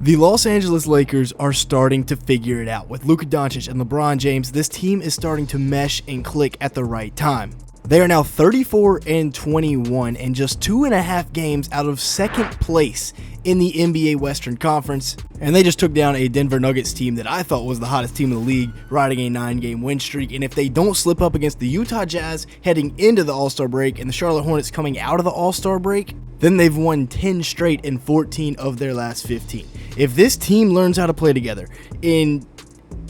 The Los Angeles Lakers are starting to figure it out. With Luka Doncic and LeBron James, this team is starting to mesh and click at the right time. They are now 34-21 and just 2.5 games out of second place in the NBA Western Conference, and they just took down a Denver Nuggets team that I thought was the hottest team in the league, riding a 9-game win streak. And if they don't slip up against the Utah Jazz heading into the All-Star break and the Charlotte Hornets coming out of the All-Star break, then they've won 10 straight and 14 of their last 15. If this team learns how to play together in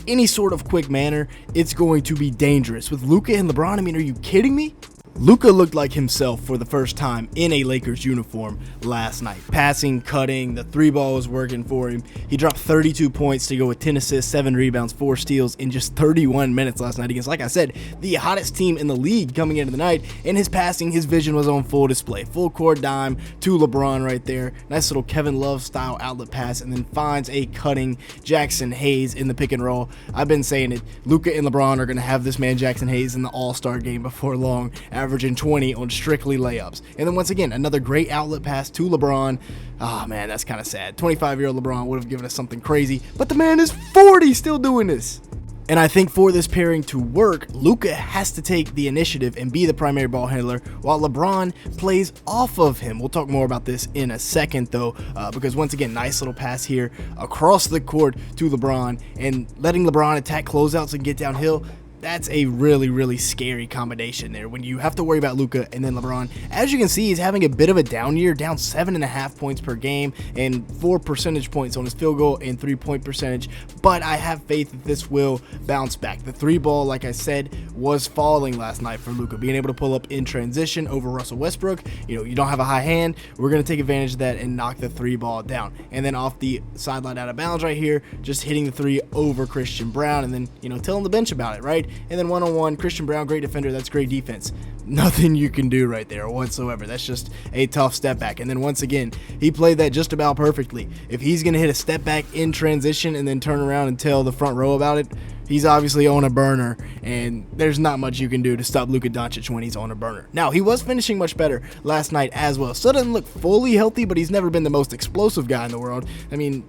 any sort of quick manner, it's going to be dangerous. With Luka and LeBron, I mean, are you kidding me? Luka looked like himself for the first time in a Lakers uniform last night. Passing, cutting, the three ball was working for him. He dropped 32 points to go with 10 assists, 7 rebounds, 4 steals in just 31 minutes last night against, like I said, the hottest team in the league coming into the night. And his passing, his vision was on full display. Full court dime to LeBron right there. Nice little Kevin Love style outlet pass, and then finds a cutting Jackson Hayes in the pick and roll. I've been saying it. Luka and LeBron are going to have this man Jackson Hayes in the All-Star game before long, averaging 20 on strictly layups. And then once again, another great outlet pass to LeBron. Oh man, that's kind of sad. 25-year-old LeBron would have given us something crazy, but the man is 40 still doing this. And I think for this pairing to work, Luka has to take the initiative and be the primary ball handler while LeBron plays off of him. We'll talk more about this in a second though, because once again, nice little pass here across the court to LeBron, and letting LeBron attack closeouts and get downhill. That's a really, really scary combination there when you have to worry about Luka and then LeBron. As you can see, he's having a bit of a down year, down 7.5 points per game and 4 percentage points on his field goal and 3-point percentage. But I have faith that this will bounce back. The three ball, like I said, was falling last night for Luka, being able to pull up in transition over Russell Westbrook. You don't have a high hand. We're going to take advantage of that and knock the three ball down. And then off the sideline out of bounds right here, just hitting the three over Christian Brown, and then, telling the bench about it, right? And then one-on-one, Christian Brown, great defender. That's great defense. Nothing you can do right there whatsoever. That's just a tough step back. And then once again, he played that just about perfectly. If he's going to hit a step back in transition and then turn around and tell the front row about it, he's obviously on a burner, and there's not much you can do to stop Luka Doncic when he's on a burner. Now, he was finishing much better last night as well. Still doesn't look fully healthy, but he's never been the most explosive guy in the world. I mean,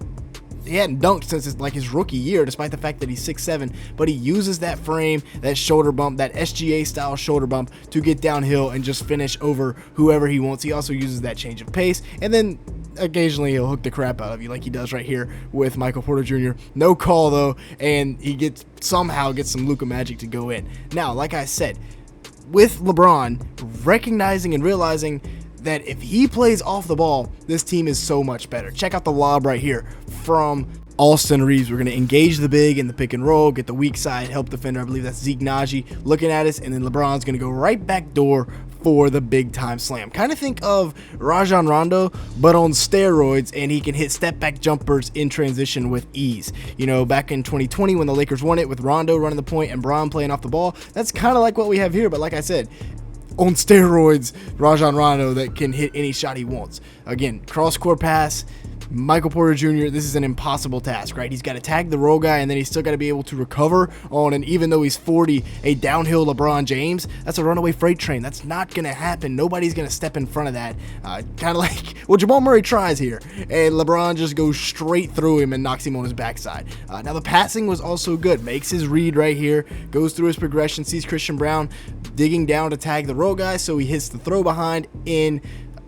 he hadn't dunked since his rookie year, despite the fact that he's 6'7", but he uses that frame, that shoulder bump, that SGA style shoulder bump to get downhill and just finish over whoever he wants. He also uses that change of pace, and then occasionally he'll hook the crap out of you like he does right here with Michael Porter Jr. No call though, and he somehow gets some Luka magic to go in. Now, like I said, with LeBron recognizing and realizing that if he plays off the ball, this team is so much better. Check out the lob right here from Austin Reaves. We're going to engage the big in the pick and roll, get the weak side, help defender. I believe that's Zeke Naji looking at us, and then LeBron's going to go right back door for the big time slam. Kind of think of Rajon Rondo, but on steroids, and he can hit step back jumpers in transition with ease. Back in 2020 when the Lakers won it with Rondo running the point and Bron playing off the ball, that's kind of like what we have here, but like I said, on steroids, Rajon Rondo that can hit any shot he wants. Again, cross-court pass, Michael Porter Jr., this is an impossible task, right? He's got to tag the roll guy, and then he's still got to be able to recover on, and even though he's 40, a downhill LeBron James, that's a runaway freight train. That's not going to happen. Nobody's going to step in front of that. Kind of like what Jamal Murray tries here, and LeBron just goes straight through him and knocks him on his backside. Now, the passing was also good. Makes his read right here, goes through his progression, sees Christian Brown digging down to tag the roll guy, so he hits the throw behind in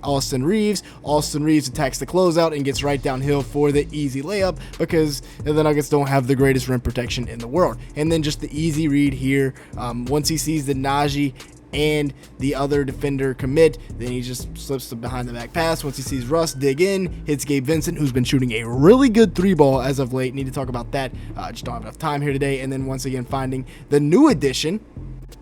Austin Reaves. Austin Reaves attacks the closeout and gets right downhill for the easy layup because the Nuggets don't have the greatest rim protection in the world. And then just the easy read here. Once he sees the Naji and the other defender commit, then he just slips the behind the back pass. Once he sees Russ dig in, hits Gabe Vincent, who's been shooting a really good three ball as of late. Need to talk about that. Just don't have enough time here today. And then once again finding the new addition,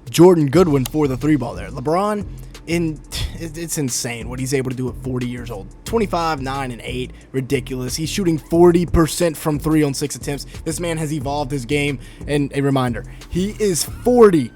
Jordan Goodwin, for the three ball there. LeBron, it's insane what he's able to do at 40 years old. 25, 9, and 8. Ridiculous. He's shooting 40% from 3 on 6 attempts. This man has evolved his game. And a reminder, he is 40,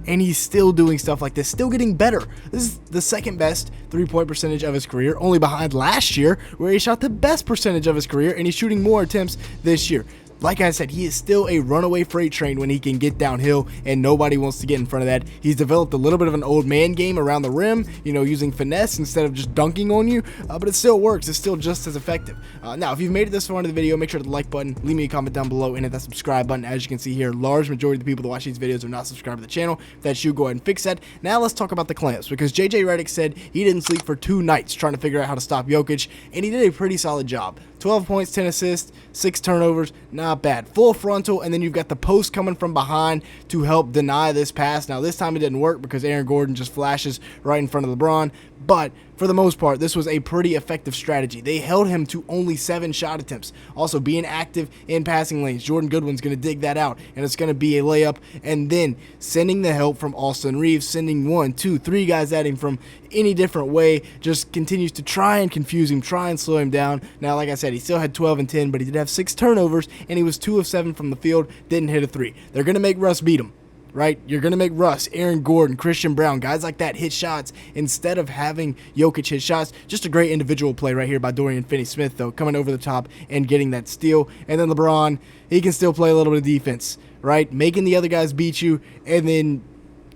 and he's still doing stuff like this, still getting better. This is the second best 3-point percentage of his career, only behind last year, where he shot the best percentage of his career, and he's shooting more attempts this year. like I said, he is still a runaway freight train when he can get downhill, and nobody wants to get in front of that. He's developed a little bit of an old man game around the rim, using finesse instead of just dunking on you, but it still works. It's still just as effective. Now, if you've made it this far into the video, make sure to hit the like button, leave me a comment down below, and hit that subscribe button. As you can see here, large majority of the people that watch these videos are not subscribed to the channel. If that's you, go ahead and fix that. Now let's talk about the clamps, because JJ Redick said he didn't sleep for 2 nights trying to figure out how to stop Jokic, and he did a pretty solid job. 12 points, 10 assists, 6 turnovers, not bad. Full frontal, and then you've got the post coming from behind to help deny this pass. Now, this time it didn't work because Aaron Gordon just flashes right in front of LeBron, but for the most part, this was a pretty effective strategy. They held him to only 7 shot attempts. Also, being active in passing lanes. Jordan Goodwin's going to dig that out, and it's going to be a layup, and then sending the help from Austin Reaves, sending 1, 2, 3 guys at him from any different way, just continues to try and confuse him, try and slow him down. Now, like I said, he still had 12 and 10, but he did have 6 turnovers, and he was 2 of 7 from the field, didn't hit a 3. They're going to make Russ beat him. Right? You're going to make Russ, Aaron Gordon, Christian Brown, guys like that hit shots instead of having Jokic hit shots. Just a great individual play right here by Dorian Finney-Smith, though, coming over the top and getting that steal. And then LeBron, he can still play a little bit of defense, right? Making the other guys beat you and then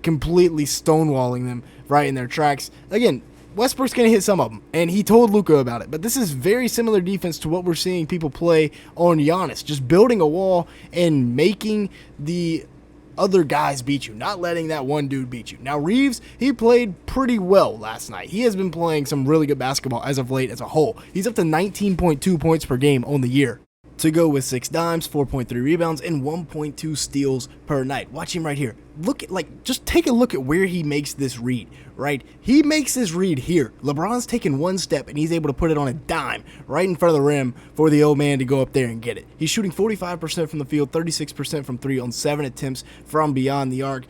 completely stonewalling them right in their tracks. Again, Westbrook's going to hit some of them, and he told Luka about it. But this is very similar defense to what we're seeing people play on Giannis, just building a wall and making the other guys beat you, not letting that one dude beat you. Now, Reaves, he played pretty well last night. He has been playing some really good basketball as of late as a whole. He's up to 19.2 points per game on the year, to go with 6 dimes, 4.3 rebounds, and 1.2 steals per night. Watch him right here. Just take a look at where he makes this read, right? He makes this read here. LeBron's taking 1 step, and he's able to put it on a dime right in front of the rim for the old man to go up there and get it. He's shooting 45% from the field, 36% from 3 on 7 attempts from beyond the arc.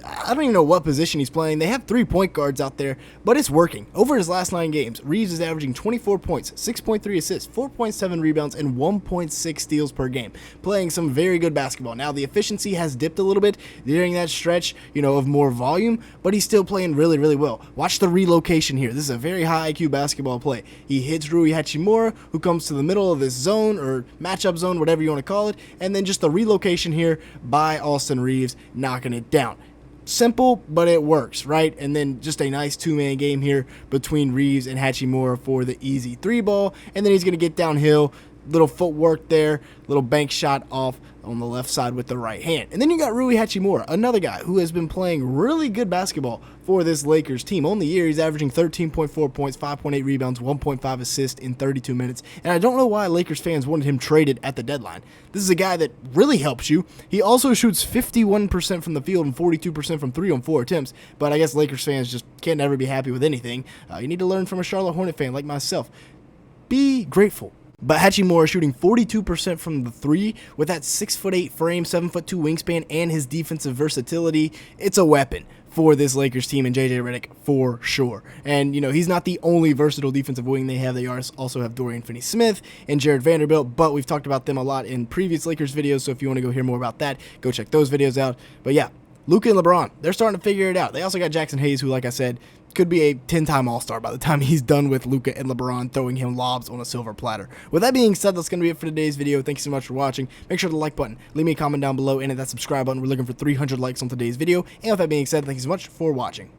I don't even know what position he's playing. They have 3 point guards out there, but it's working. Over his last 9 games, Reaves is averaging 24 points, 6.3 assists, 4.7 rebounds, and 1.6 steals per game. Playing some very good basketball. Now, the efficiency has dipped a little bit during that stretch, of more volume, but he's still playing really, really well. Watch the relocation here. This is a very high IQ basketball play. He hits Rui Hachimura, who comes to the middle of this zone, or matchup zone, whatever you want to call it, and then just the relocation here by Austin Reaves, knocking it down. Simple, but it works, right? And then just a nice 2-man game here between Reaves and Hachimura for the easy 3 ball. And then he's going to get downhill, little footwork there, little bank shot off on the left side with the right hand. And then you got Rui Hachimura, another guy who has been playing really good basketball for this Lakers team. On the year, he's averaging 13.4 points, 5.8 rebounds, 1.5 assists in 32 minutes. And I don't know why Lakers fans wanted him traded at the deadline. This is a guy that really helps you. He also shoots 51% from the field and 42% from 3 on 4 attempts. But I guess Lakers fans just can't ever be happy with anything. You need to learn from a Charlotte Hornet fan like myself. Be grateful. But Hachimura shooting 42% from the 3 with that 6'8" frame, 7'2" wingspan, and his defensive versatility. It's a weapon for this Lakers team and JJ Redick for sure. And, he's not the only versatile defensive wing they have. They also have Dorian Finney-Smith and Jared Vanderbilt, but we've talked about them a lot in previous Lakers videos, so if you want to go hear more about that, go check those videos out. But yeah, Luka and LeBron, they're starting to figure it out. They also got Jackson Hayes, who, like I said, could be a 10-time All-Star by the time he's done with Luka and LeBron throwing him lobs on a silver platter. With that being said, that's going to be it for today's video. Thank you so much for watching. Make sure to like button, leave me a comment down below, and hit that subscribe button. We're looking for 300 likes on today's video. And with that being said, thank you so much for watching.